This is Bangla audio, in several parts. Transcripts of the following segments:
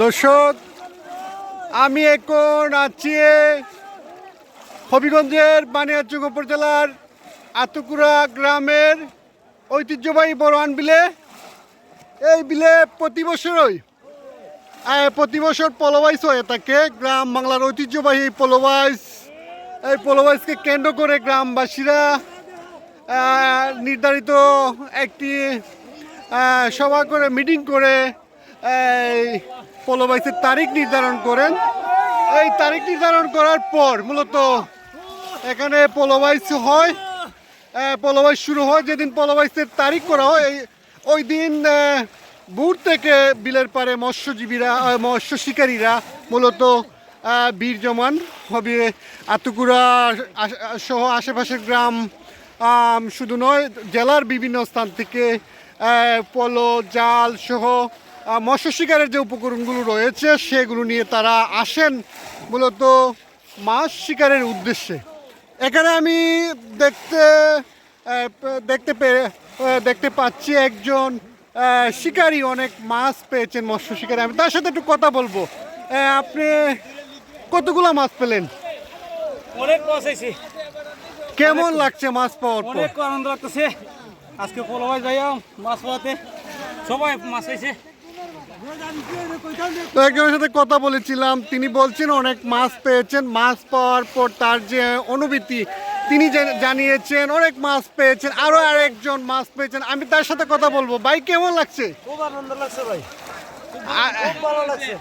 দর্শক, আমি এখন আছি হবিগঞ্জের বানিয়াচং উপজেলার আতুকুরা গ্রামের ঐতিহ্যবাহী বড়োয়ান বিলে। এই বিলে প্রতি বছর পলোবাইস হয়ে থাকে। গ্রাম বাংলার ঐতিহ্যবাহী পলোবাইস। এই পলোবাইসকে কেন্দ্র করে গ্রামবাসীরা নির্ধারিত একটি সভা করে, মিটিং করে এই পলোবাইসের তারিখ নির্ধারণ করেন। এই তারিখ নির্ধারণ করার পর মূলত এখানে পলোবাইস হয়। পলোবাইস শুরু হয় যেদিন পলোবাইসের তারিখ করা হয়, ওই দিন ভোর থেকে বিলের পারে মৎস্য শিকারীরা মূলত বীর জমান হবে। আতুকুরা সহ আশেপাশের গ্রাম শুধু নয়, জেলার বিভিন্ন স্থান থেকে পলো, জাল সহ মৎস্য শিকারের যে উপকরণগুলো রয়েছে সেগুলো নিয়ে তারা আসেন মূলত মাছ শিকারের উদ্দেশ্যে। এখানে আমি দেখতে পাচ্ছি একজন শিকারী অনেক মাছ পেয়েছেন, মৎস্য শিকারী। আমি তার সাথে একটু কথা বলবো। আপনি কতগুলো মাছ পেলেন? অনেক মাছ হয়েছে। কেমন লাগছে মাছ পাওয়ার পর? অনেক আনন্দ লাগতেছে। আজকে পলোবাইস যাইয়া মাছ পাওয়াতে সবাই মাছ হয়েছে। তো একজনের সাথে কথা বলেছিলাম, তিনি বলছেন অনেক মাছ পেয়েছেন। মাছ পাওয়ার পর তার যে অনুভূতি তিনি জানিয়েছেন অনেক মাছ পেয়েছেন, আরো আরেকজন মাছ পেয়েছেন। আমি তার সাথে কথা বলবো। ভাই, কেমন লাগছে? খুব আনন্দ লাগছে ভাই, খুব ভালো লাগছে।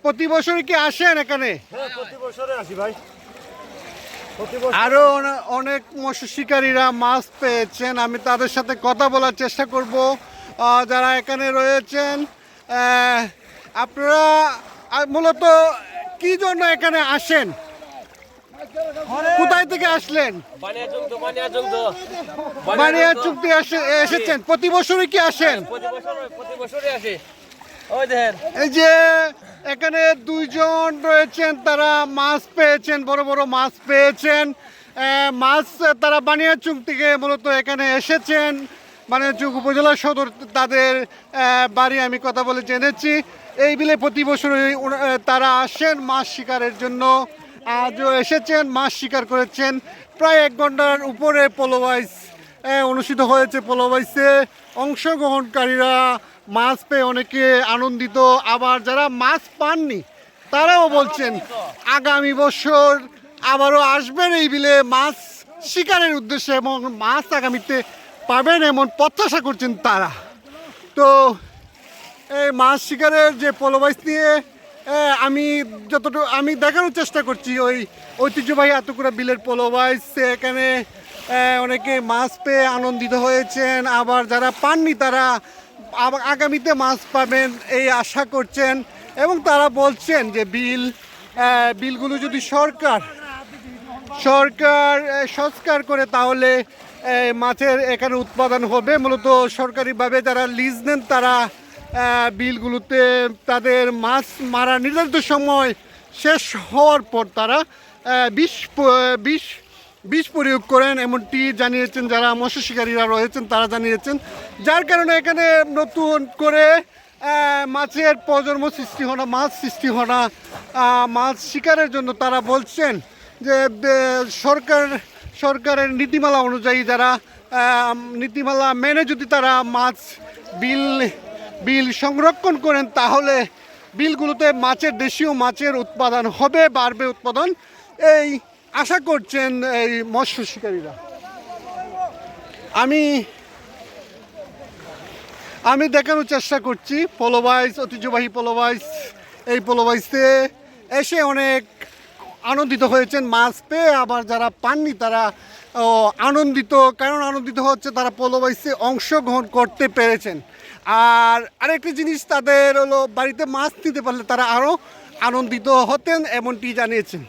প্রতি বছরই কি আসেন এখানে? হ্যাঁ, প্রতি বছরে আসি ভাই। আরো অনেক মৎস্য শিকারীরা মাছ পেয়েছেন। আমি তাদের সাথে কথা বলার চেষ্টা করব যারা এখানে রয়েছেন। আপনারা মূলত কি জন্য এখানে আসেন? কোথায় থেকে আসলেন? বানিয়াচং এসেছেন। প্রতি বছরই কি আসেন? প্রতি বছরই আসে। এই যে এখানে দুইজন রয়েছেন, তারা মাছ পেয়েছেন, বড় বড় মাছ পেয়েছেন। মাছ তারা বানিয়াচং থেকে মূলত এখানে এসেছেন। বানিয়াচং উপজেলা সদর তাদের বাড়ি, আমি কথা বলে জেনেছি। এই বিলে প্রতি বছরই তারা আসেন মাছ শিকারের জন্য। আজও এসেছেন, মাছ শিকার করেছেন। প্রায় 1 ঘন্টার উপরে পলোবাইস অনুষ্ঠিত হয়েছে। পলোবাইসে অংশগ্রহণকারীরা মাছ পেয়ে অনেকে আনন্দিত। আবার যারা মাছ পাননি তারাও বলছেন আগামী বছর আবারও আসবেন এই বিলে মাছ শিকারের উদ্দেশ্যে, এবং মাছ আগামীতে পাবেন এমন প্রত্যাশা করছেন তারা। তো এই মাছ শিকারের যে পলোবাইস নিয়ে আমি দেখানোর চেষ্টা করছি ওই ঐতিহ্যবাহী আতুকুরা বিলের পলোবাইস। এখানে অনেকে মাছ পেয়ে আনন্দিত হয়েছেন, আবার যারা পাননি তারা আগামীতে মাছ পাবেন এই আশা করছেন। এবং তারা বলছেন যে বিলগুলো যদি সরকার সংস্কার করে তাহলে মাছের এখানে উৎপাদন হবে। মূলত সরকারিভাবে যারা লিজ নেন তারা বিলগুলোতে তাদের মাছ মারা নির্ধারিত সময় শেষ হওয়ার পর তারা বিষ প্রয়োগ করেন, এমনটি জানিয়েছেন যারা মৎস্য শিকারীরা রয়েছেন তারা জানিয়েছেন। যার কারণে এখানে নতুন করে মাছের প্রজন্ম সৃষ্টি হয় না, মাছ সৃষ্টি হয় না। মাছ শিকারের জন্য তারা বলছেন যে সরকারের নীতিমালা অনুযায়ী যারা নীতিমালা মেনে যদি তারা মাছ বিল সংরক্ষণ করেন তাহলে বিলগুলোতে দেশীয় মাছের উৎপাদন হবে, বাড়বে উৎপাদন, এই আশা করছেন এই মৎস্য শিকারীরা। আমি দেখানোর চেষ্টা করছি পলোবাইস, ঐতিহ্যবাহী পলোবাইস। এই পলোবাইসে এসে অনেক আনন্দিত হয়েছেন মাছ পেয়ে। আবার যারা পাননি তারা আনন্দিত। কারণ আনন্দিত হচ্ছে তারা পলোবাইসে অংশগ্রহণ করতে পেরেছেন। আর আরেকটি জিনিস, তাদের হলো বাড়িতে মাছ নিতে পারলে তারা আরও আনন্দিত হতেন, এমনটি জানিয়েছেন।